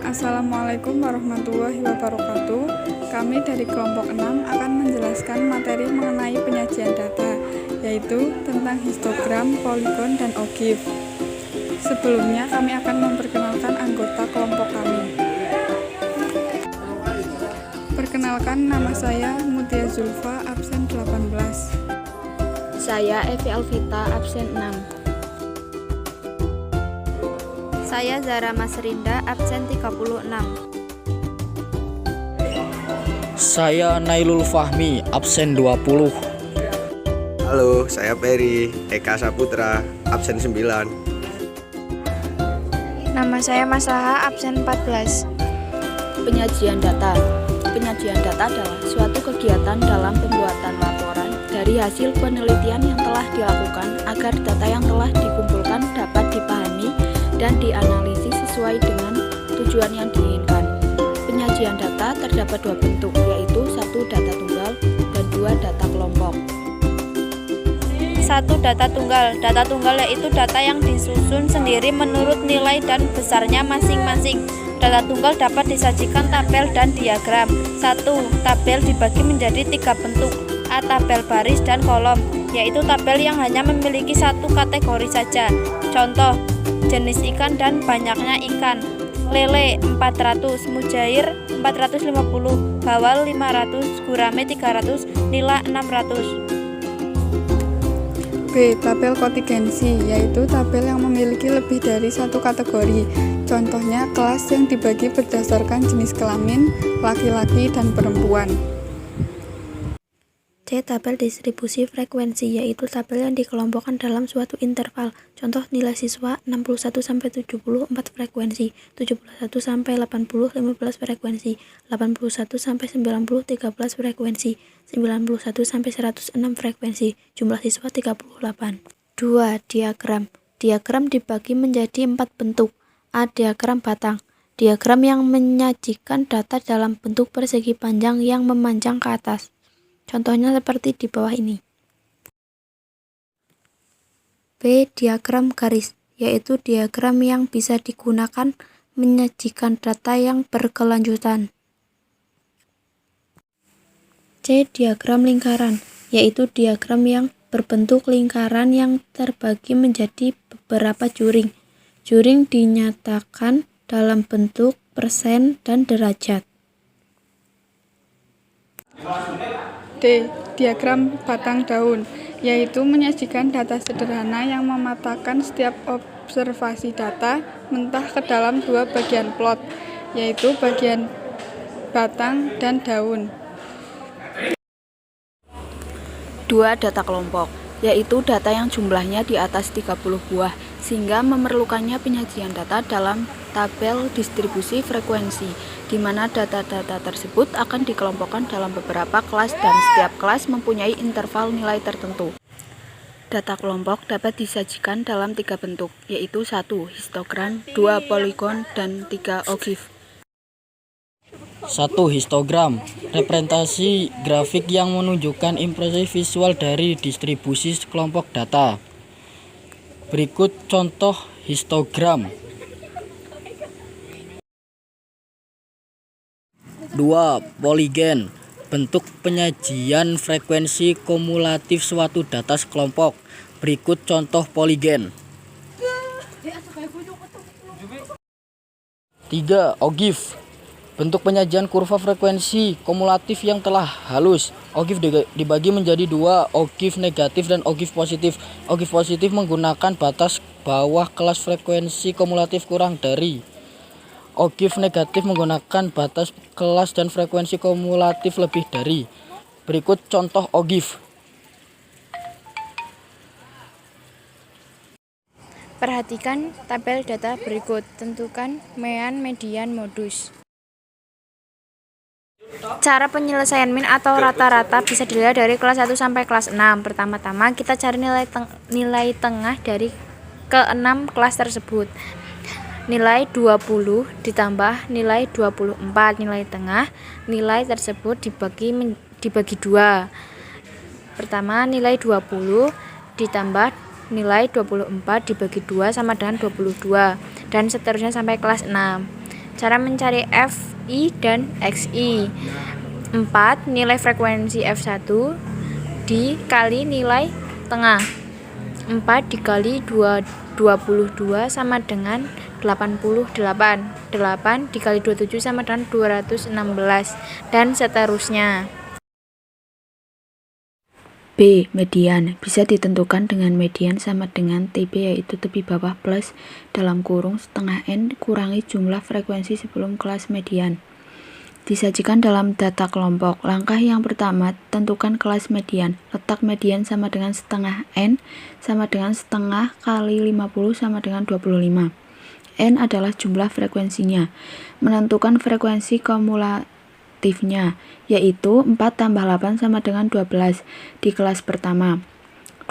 Assalamualaikum warahmatullahi wabarakatuh. Kami dari kelompok 6 akan menjelaskan materi mengenai penyajian data, yaitu tentang histogram, poligon, dan OGIF. Sebelumnya kami akan memperkenalkan anggota kelompok kami. Perkenalkan, nama saya Mutia Zulfa, absen 18. Saya Evi Alvita, absen 6. Saya Zara Masrinda, absen 36. Saya Nailul Fahmi, absen 20. Halo, saya Peri Eka Saputra, absen 9. Nama saya Mas Laha, absen 14. Penyajian data. Penyajian data adalah suatu kegiatan dalam pembuatan laporan dari hasil penelitian yang telah dilakukan agar data yang telah dikumpulkan dapat dipahami dan dianalisis sesuai dengan tujuan yang diinginkan. Penyajian data terdapat dua bentuk, yaitu satu data tunggal dan dua data kelompok. Satu data tunggal. Data tunggal yaitu data yang disusun sendiri menurut nilai dan besarnya masing-masing. Data tunggal dapat disajikan tabel dan diagram. 1. Tabel dibagi menjadi 3 bentuk. A. Tabel baris dan kolom, yaitu tabel yang hanya memiliki satu kategori saja. Contoh, jenis ikan dan banyaknya ikan. Lele 400, mujair 450, bawal 500, gurame 300, nila 600. B. Tabel kontingensi, yaitu tabel yang memiliki lebih dari satu kategori. Contohnya kelas yang dibagi berdasarkan jenis kelamin, laki-laki dan perempuan. C. Tabel distribusi frekuensi, yaitu tabel yang dikelompokkan dalam suatu interval. Contoh, nilai siswa 61-70 4 frekuensi, 71-80 15 frekuensi, 81-90 13 frekuensi, 91-106 frekuensi, jumlah siswa 38. 2. Diagram. Diagram dibagi menjadi 4 bentuk. A. Diagram batang. Diagram yang menyajikan data dalam bentuk persegi panjang yang memanjang ke atas. Contohnya seperti di bawah ini. B. Diagram garis, yaitu diagram yang bisa digunakan menyajikan data yang berkelanjutan. C. Diagram lingkaran, yaitu diagram yang berbentuk lingkaran yang terbagi menjadi beberapa juring. Juring dinyatakan dalam bentuk persen dan derajat. D. Diagram batang daun, yaitu menyajikan data sederhana yang memetakan setiap observasi data mentah ke dalam dua bagian plot, yaitu bagian batang dan daun. 2. Data kelompok, yaitu data yang jumlahnya di atas 30 buah, sehingga memerlukannya penyajian data dalam tabel distribusi frekuensi, di mana data-data tersebut akan dikelompokkan dalam beberapa kelas dan setiap kelas mempunyai interval nilai tertentu. Data kelompok dapat disajikan dalam 3 bentuk, yaitu 1. Histogram, 2. Poligon, dan 3. OGIF. 1. Histogram, representasi grafik yang menunjukkan impresi visual dari distribusi kelompok data. Berikut contoh histogram. 2. Poligon, bentuk penyajian frekuensi kumulatif suatu data sekelompok. Berikut contoh poligon. 3. OGIF, bentuk penyajian kurva frekuensi kumulatif yang telah halus. OGIF dibagi menjadi 2, OGIF negatif dan OGIF positif. OGIF positif menggunakan batas bawah kelas frekuensi kumulatif kurang dari. OGIF negatif menggunakan batas kelas dan frekuensi kumulatif lebih dari. Berikut contoh OGIF. Perhatikan tabel data berikut. Tentukan mean, median, modus. Cara penyelesaian min atau rata-rata bisa dilihat dari kelas 1 sampai kelas 6. Pertama-tama kita cari nilai tengah dari ke-6 kelas tersebut. Nilai 20 ditambah nilai 24. Nilai tengah nilai tersebut dibagi 2. Pertama, nilai 20 ditambah nilai 24 dibagi 2 sama dengan 22, dan seterusnya sampai kelas 6. Cara mencari Fi dan Xi. 4. Nilai frekuensi F1 dikali nilai tengah. 4 dikali 22 sama dengan 88. 8 dikali 27 sama dengan 216. Dan seterusnya. B. Median bisa ditentukan dengan median sama dengan TB, yaitu tepi bawah plus dalam kurung setengah N kurangi jumlah frekuensi sebelum kelas median. Disajikan dalam data kelompok. Langkah yang pertama, tentukan kelas median. Letak median sama dengan setengah N sama dengan setengah kali 50 sama dengan 25. N adalah jumlah frekuensinya. Menentukan frekuensi kumulatifnya, yaitu 4 tambah 8 sama dengan 12 di kelas pertama.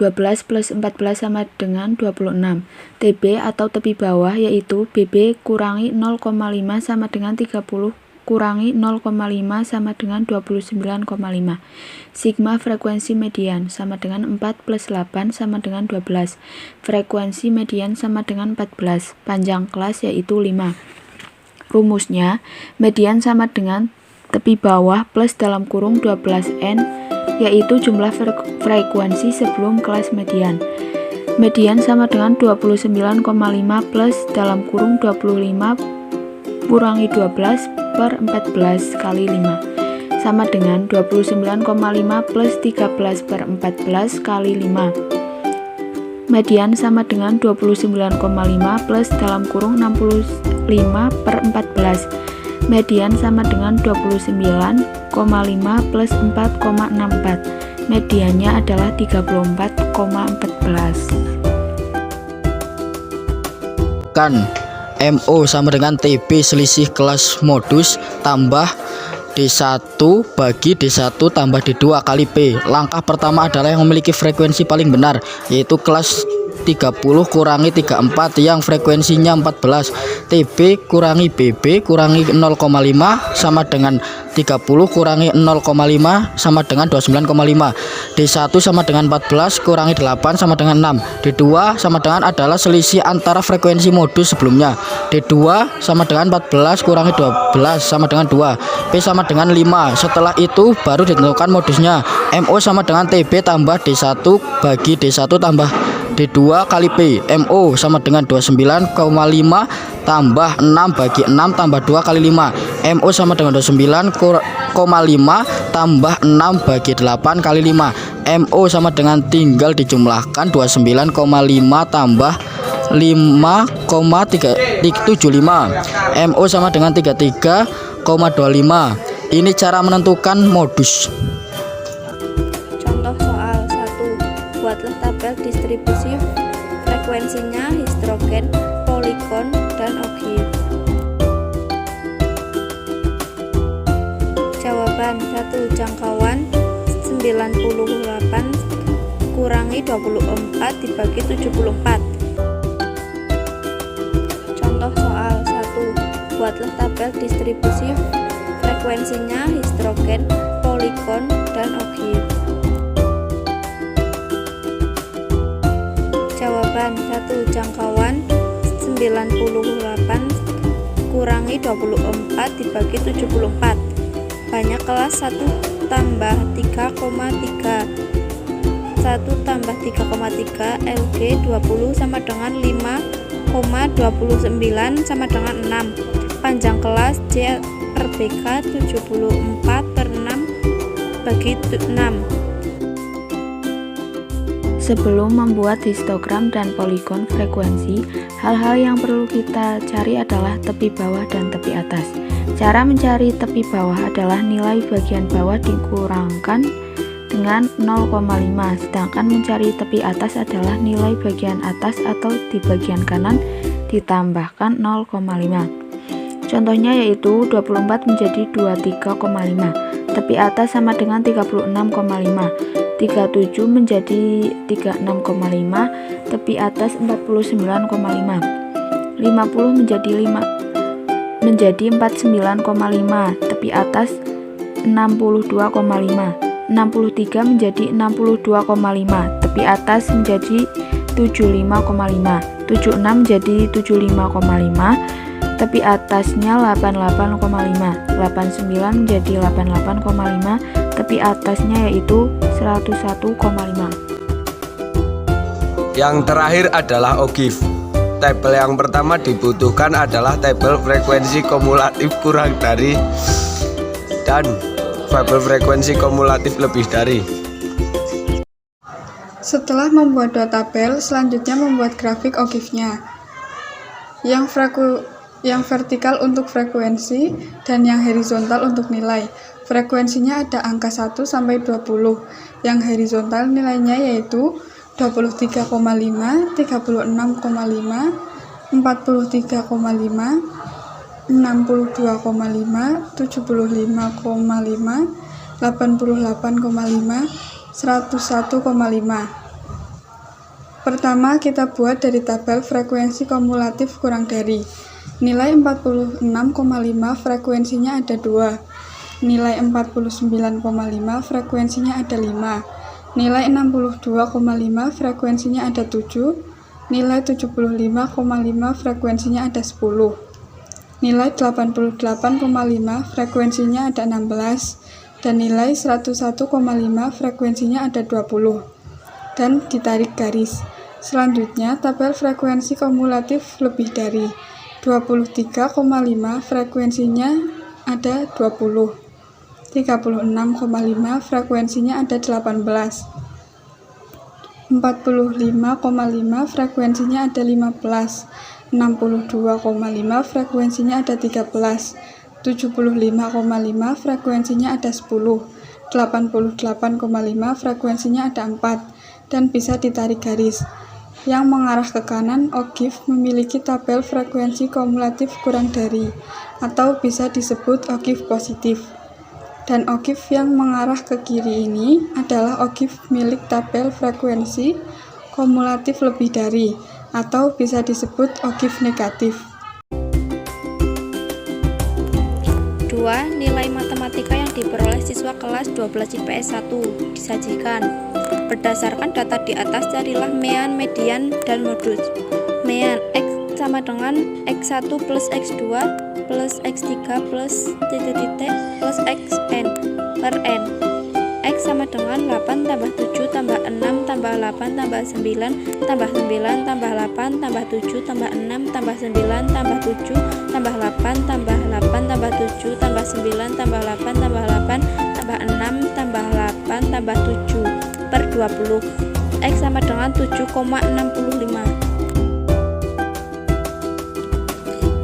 12 plus 14 sama dengan 26. TB atau tepi bawah yaitu BB kurangi 0,5 sama dengan 30 kurangi 0,5 sama dengan 29,5. Sigma frekuensi median sama dengan 4 plus 8 sama dengan 12. Frekuensi median sama dengan 14. Panjang kelas yaitu 5. Rumusnya, median sama dengan tepi bawah plus dalam kurung 12N, yaitu jumlah frekuensi sebelum kelas median. Median sama dengan 29,5 plus dalam kurung 25 kurangi 12 per 14 kali 5 sama dengan 29,5 plus 13 per 14 kali 5. Median sama dengan 29,5 plus dalam kurung 65 per 14. Median sama dengan 29,5 plus 4,64. Mediannya adalah 34,14. Kan MO sama dengan TB selisih kelas modus tambah D1 bagi D1 tambah D2 kali P. Langkah pertama adalah yang memiliki frekuensi paling benar, yaitu kelas 30 kurangi 34 yang frekuensinya 14. TB kurangi BB kurangi 0,5 sama dengan 30 kurangi 0,5 sama dengan 29,5. D1 sama dengan 14 kurangi 8 sama dengan 6. D2 sama dengan adalah selisih antara frekuensi modus sebelumnya. D2 sama dengan 14 kurangi 12 sama dengan 2. P sama dengan 5. Setelah itu baru ditentukan modusnya. MO sama dengan TB tambah D1 bagi D1 tambah D2 kali P. MO sama dengan 29,5 tambah 6 bagi 6 tambah 2 kali 5. MO sama dengan 29,5 tambah 6 bagi 8 kali 5. MO sama dengan tinggal dijumlahkan 29,5 tambah 5,375. MO sama dengan 33,25. Ini cara menentukan modus. Contoh soal 1. Buatlah tabel distribusi frekuensinya hidrogen, poligon, dan ogive. Jawaban 1. Jangkauan 98 kurangi 24 dibagi 74. Contoh soal 1. Buatlah tabel distribusi frekuensinya hidrogen, poligon, dan ogive. Jawaban 1. Jangkauan 98 kurangi 24 dibagi 74. Banyak kelas 1 tambah 3,3. 1 tambah 3,3 LG 20 sama dengan 5,29 sama dengan 6. Panjang kelas J RBK 74/6 bagi 6. Sebelum membuat histogram dan poligon frekuensi, hal-hal yang perlu kita cari adalah tepi bawah dan tepi atas. Cara mencari tepi bawah adalah nilai bagian bawah dikurangkan dengan 0,5, sedangkan mencari tepi atas adalah nilai bagian atas atau di bagian kanan ditambahkan 0,5. Contohnya yaitu 24 menjadi 23,5. Tepi atas sama dengan 36,5. 37 menjadi 36,5, tepi atas 49,5. 50 menjadi 49,5, tepi atas 62,5. 63 menjadi 62,5, tepi atas menjadi 75,5. 76 menjadi 75,5, tepi atasnya 88,5, 89 menjadi 88,5, tepi atasnya yaitu 101,5. Yang terakhir adalah OGIF. Tabel yang pertama dibutuhkan adalah tabel frekuensi kumulatif kurang dari dan tabel frekuensi kumulatif lebih dari. Setelah membuat dua tabel, selanjutnya membuat grafik OGIF-nya. Yang vertikal untuk frekuensi dan yang horizontal untuk nilai. Frekuensinya ada angka 1 sampai 20. Yang horizontal nilainya yaitu 23,5, 36,5, 43,5, 62,5, 75,5, 88,5, 101,5. Pertama, kita buat dari tabel frekuensi kumulatif kurang dari. Nilai 46,5 frekuensinya ada 2. Nilai 49,5 frekuensinya ada 5. Nilai 62,5 frekuensinya ada 7. Nilai 75,5 frekuensinya ada 10. Nilai 88,5 frekuensinya ada 16. Dan nilai 101,5 frekuensinya ada 20. Dan ditarik garis. Selanjutnya, tabel frekuensi kumulatif lebih dari. 23,5 frekuensinya ada 20. 36,5 frekuensinya ada 18. 45,5 frekuensinya ada 15. 62,5 frekuensinya ada 13. 75,5 frekuensinya ada 10. 88,5 frekuensinya ada 4. Dan bisa ditarik garis. Yang mengarah ke kanan, OGIF memiliki tabel frekuensi kumulatif kurang dari, atau bisa disebut OGIF positif. Dan OGIF yang mengarah ke kiri ini adalah OGIF milik tabel frekuensi kumulatif lebih dari, atau bisa disebut OGIF negatif. 2. Nilai matematika yang diperoleh siswa kelas 12 IPS 1 disajikan. Berdasarkan data di atas, carilah mean, median, dan modus. Mean X sama dengan X1 plus X2 plus X3 plus titik-titik plus Xn per N. X sama dengan 8 tambah 7 tambah 6 tambah 8 tambah 9 tambah 9 tambah 8 tambah 7 tambah 6 tambah 9 tambah 7 tambah 8 tambah 8 tambah 7 tambah 9 tambah 8 tambah 8 tambah 6 tambah 8 tambah 7 per 20. X sama dengan 7,65.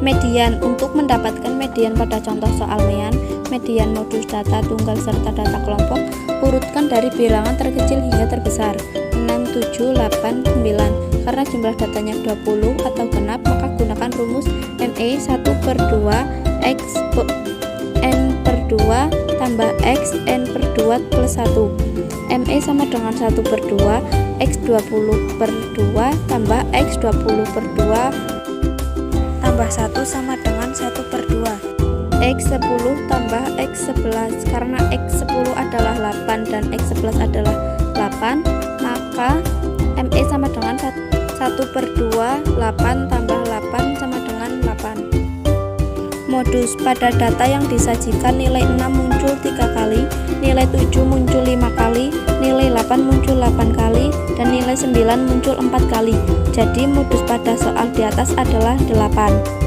Median. Untuk mendapatkan median pada contoh soal mean, median modus data tunggal serta data kelompok, urutkan dari bilangan terkecil hingga terbesar 6, 7, 8, 9. Karena jumlah datanya 20 atau genap, maka gunakan rumus ME 1/2 X N per 2 tambah X N per 2 plus 1. ME sama dengan 1/2 X 20/2 tambah X 20/2 tambah 1 sama dengan 1/2 X 10 tambah X 11. Karena X 10 adalah 8 dan X 11 adalah 8, maka ME sama dengan 1/2 8 tambah 8 sama dengan 8. Modus. Pada data yang disajikan, nilai 6 muncul 3 kali, nilai 7 muncul 5 kali, nilai 8 muncul 8 kali, dan nilai 9 muncul 4 kali. Jadi modus pada soal di atas adalah 8.